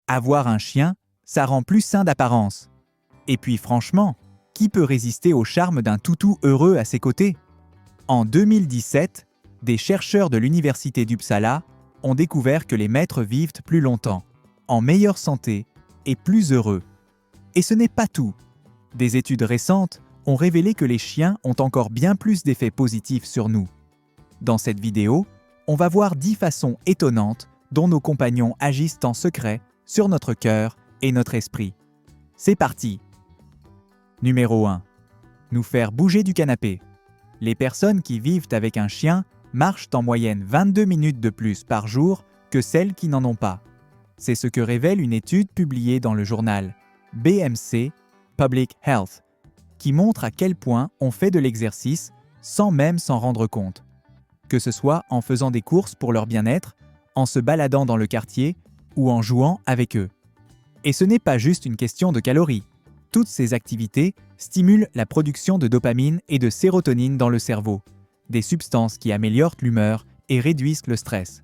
Avoir un chien, ça rend plus sain d'apparence. Et puis franchement, qui peut résister au charme d'un toutou heureux à ses côtés? En 2017, des chercheurs de l'université d'Uppsala ont découvert que les maîtres vivent plus longtemps, en meilleure santé et plus heureux. Et ce n'est pas tout. Des études récentes ont révélé que les chiens ont encore bien plus d'effets positifs sur nous. Dans cette vidéo, on va voir 10 façons étonnantes dont nos compagnons agissent en secret sur notre cœur et notre esprit. C'est parti! Numéro 1. Nous faire bouger du canapé. Les personnes qui vivent avec un chien marchent en moyenne 22 minutes de plus par jour que celles qui n'en ont pas. C'est ce que révèle une étude publiée dans le journal BMC Public Health, qui montre à quel point on fait de l'exercice sans même s'en rendre compte. Que ce soit en faisant des courses pour leur bien-être, en se baladant dans le quartier ou en jouant avec eux. Et ce n'est pas juste une question de calories. Toutes ces activités stimulent la production de dopamine et de sérotonine dans le cerveau, des substances qui améliorent l'humeur et réduisent le stress.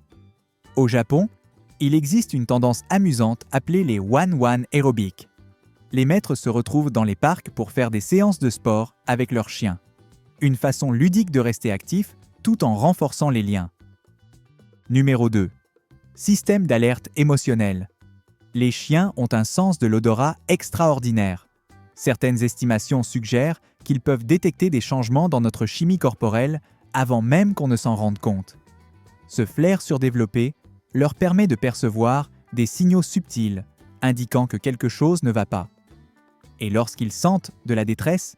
Au Japon, il existe une tendance amusante appelée les one-one aerobic. Les maîtres se retrouvent dans les parcs pour faire des séances de sport avec leurs chiens. Une façon ludique de rester actif tout en renforçant les liens. Numéro 2. Système d'alerte émotionnelle. Les chiens ont un sens de l'odorat extraordinaire. Certaines estimations suggèrent qu'ils peuvent détecter des changements dans notre chimie corporelle avant même qu'on ne s'en rende compte. Ce flair surdéveloppé leur permet de percevoir des signaux subtils indiquant que quelque chose ne va pas. Et lorsqu'ils sentent de la détresse,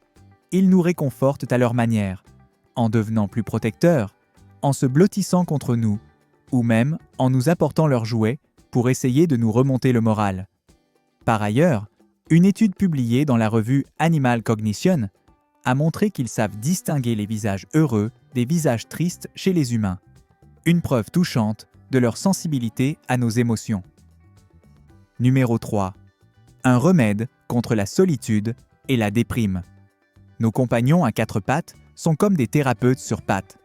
ils nous réconfortent à leur manière, en devenant plus protecteurs, en se blottissant contre nous, ou même en nous apportant leurs jouets pour essayer de nous remonter le moral. Par ailleurs, une étude publiée dans la revue Animal Cognition a montré qu'ils savent distinguer les visages heureux des visages tristes chez les humains. Une preuve touchante de leur sensibilité à nos émotions. Numéro 3. Un remède contre la solitude et la déprime. Nos compagnons à quatre pattes sont comme des thérapeutes sur pattes.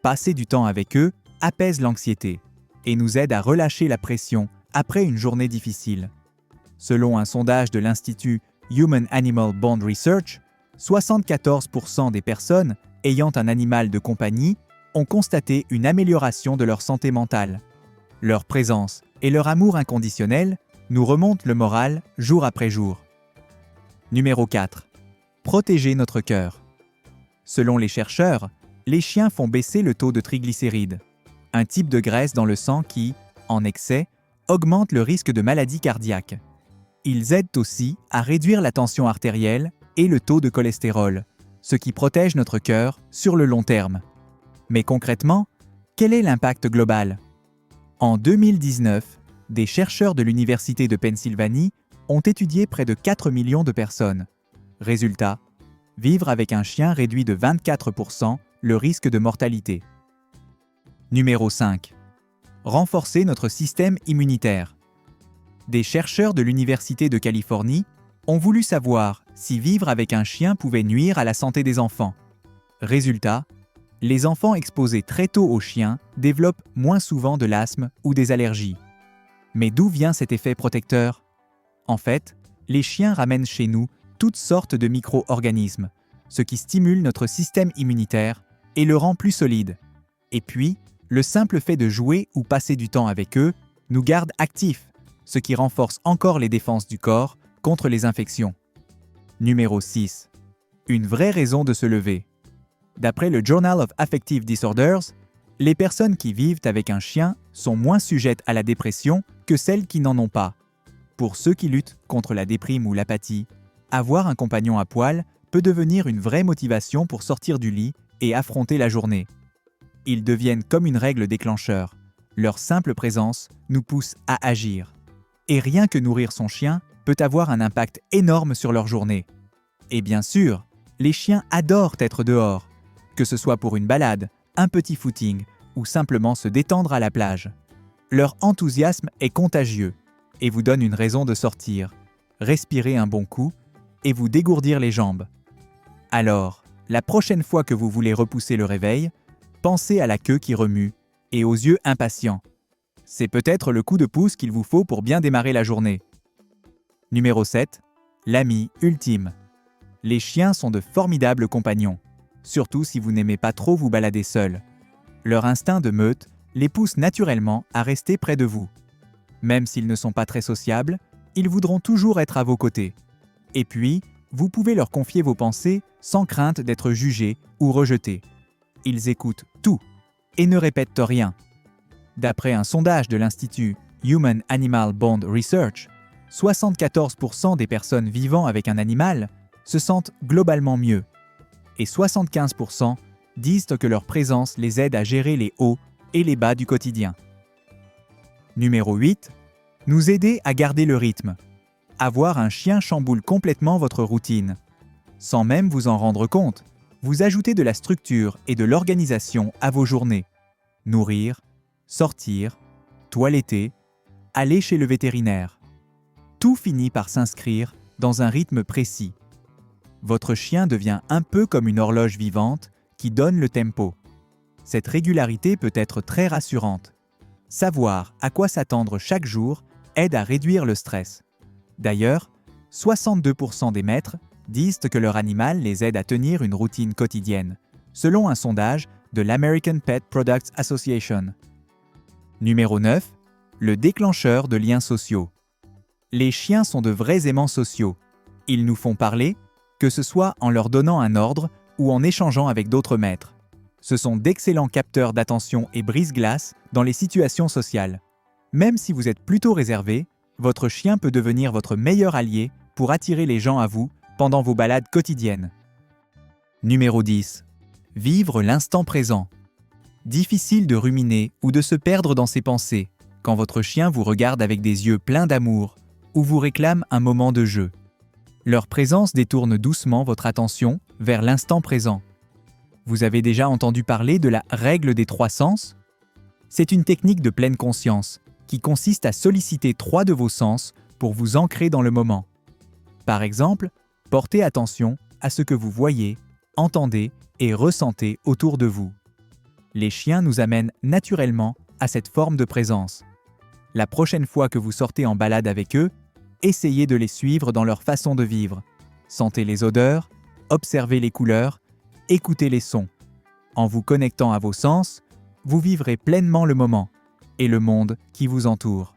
Passer du temps avec eux apaise l'anxiété et nous aide à relâcher la pression après une journée difficile. Selon un sondage de l'Institut Human Animal Bond Research, 74% des personnes ayant un animal de compagnie ont constaté une amélioration de leur santé mentale. Leur présence et leur amour inconditionnel nous remontent le moral jour après jour. Numéro 4. Protéger notre cœur. Selon les chercheurs, les chiens font baisser le taux de triglycérides, un type de graisse dans le sang qui, en excès, augmente le risque de maladie cardiaque. Ils aident aussi à réduire la tension artérielle et le taux de cholestérol, ce qui protège notre cœur sur le long terme. Mais concrètement, quel est l'impact global? En 2019, des chercheurs de l'Université de Pennsylvanie ont étudié près de 4 millions de personnes. Résultat, vivre avec un chien réduit de 24% le risque de mortalité. Numéro 5. Renforcer notre système immunitaire. Des chercheurs de l'Université de Californie ont voulu savoir si vivre avec un chien pouvait nuire à la santé des enfants. Résultat, les enfants exposés très tôt aux chiens développent moins souvent de l'asthme ou des allergies. Mais d'où vient cet effet protecteur? En fait, les chiens ramènent chez nous toutes sortes de micro-organismes, ce qui stimule notre système immunitaire et le rend plus solide. Et puis, le simple fait de jouer ou passer du temps avec eux nous garde actifs, ce qui renforce encore les défenses du corps contre les infections. Numéro 6. Une vraie raison de se lever. D'après le Journal of Affective Disorders, les personnes qui vivent avec un chien sont moins sujettes à la dépression que celles qui n'en ont pas. Pour ceux qui luttent contre la déprime ou l'apathie, avoir un compagnon à poil peut devenir une vraie motivation pour sortir du lit et affronter la journée. Ils deviennent comme une règle déclencheur. Leur simple présence nous pousse à agir. Et rien que nourrir son chien peut avoir un impact énorme sur leur journée. Et bien sûr, les chiens adorent être dehors, que ce soit pour une balade, un petit footing ou simplement se détendre à la plage. Leur enthousiasme est contagieux et vous donne une raison de sortir, respirer un bon coup et vous dégourdir les jambes. Alors, la prochaine fois que vous voulez repousser le réveil, pensez à la queue qui remue et aux yeux impatients. C'est peut-être le coup de pouce qu'il vous faut pour bien démarrer la journée. Numéro 7. L'ami ultime. Les chiens sont de formidables compagnons, surtout si vous n'aimez pas trop vous balader seul. Leur instinct de meute les pousse naturellement à rester près de vous. Même s'ils ne sont pas très sociables, ils voudront toujours être à vos côtés. Et puis, vous pouvez leur confier vos pensées sans crainte d'être jugé ou rejeté. Ils écoutent tout et ne répètent rien. D'après un sondage de l'Institut Human Animal Bond Research, 74% des personnes vivant avec un animal se sentent globalement mieux, et 75% disent que leur présence les aide à gérer les hauts et les bas du quotidien. Numéro 8. Nous aider à garder le rythme. Avoir un chien chamboule complètement votre routine. Sans même vous en rendre compte, vous ajoutez de la structure et de l'organisation à vos journées. Nourrir, sortir, toiletter, aller chez le vétérinaire. Tout finit par s'inscrire dans un rythme précis. Votre chien devient un peu comme une horloge vivante qui donne le tempo. Cette régularité peut être très rassurante. Savoir à quoi s'attendre chaque jour aide à réduire le stress. D'ailleurs, 62% des maîtres disent que leur animal les aide à tenir une routine quotidienne, selon un sondage de l'American Pet Products Association. Numéro 9. Le déclencheur de liens sociaux. Les chiens sont de vrais aimants sociaux. Ils nous font parler, que ce soit en leur donnant un ordre ou en échangeant avec d'autres maîtres. Ce sont d'excellents capteurs d'attention et brise-glace dans les situations sociales. Même si vous êtes plutôt réservé, votre chien peut devenir votre meilleur allié pour attirer les gens à vous pendant vos balades quotidiennes. Numéro 10. Vivre l'instant présent. Difficile de ruminer ou de se perdre dans ses pensées quand votre chien vous regarde avec des yeux pleins d'amour ou vous réclame un moment de jeu. Leur présence détourne doucement votre attention vers l'instant présent. Vous avez déjà entendu parler de la règle des 3 sens ? C'est une technique de pleine conscience qui consiste à solliciter 3 de vos sens pour vous ancrer dans le moment. Par exemple, portez attention à ce que vous voyez, entendez et ressentez autour de vous. Les chiens nous amènent naturellement à cette forme de présence. La prochaine fois que vous sortez en balade avec eux, essayez de les suivre dans leur façon de vivre. Sentez les odeurs, observez les couleurs, écoutez les sons. En vous connectant à vos sens, vous vivrez pleinement le moment et le monde qui vous entoure.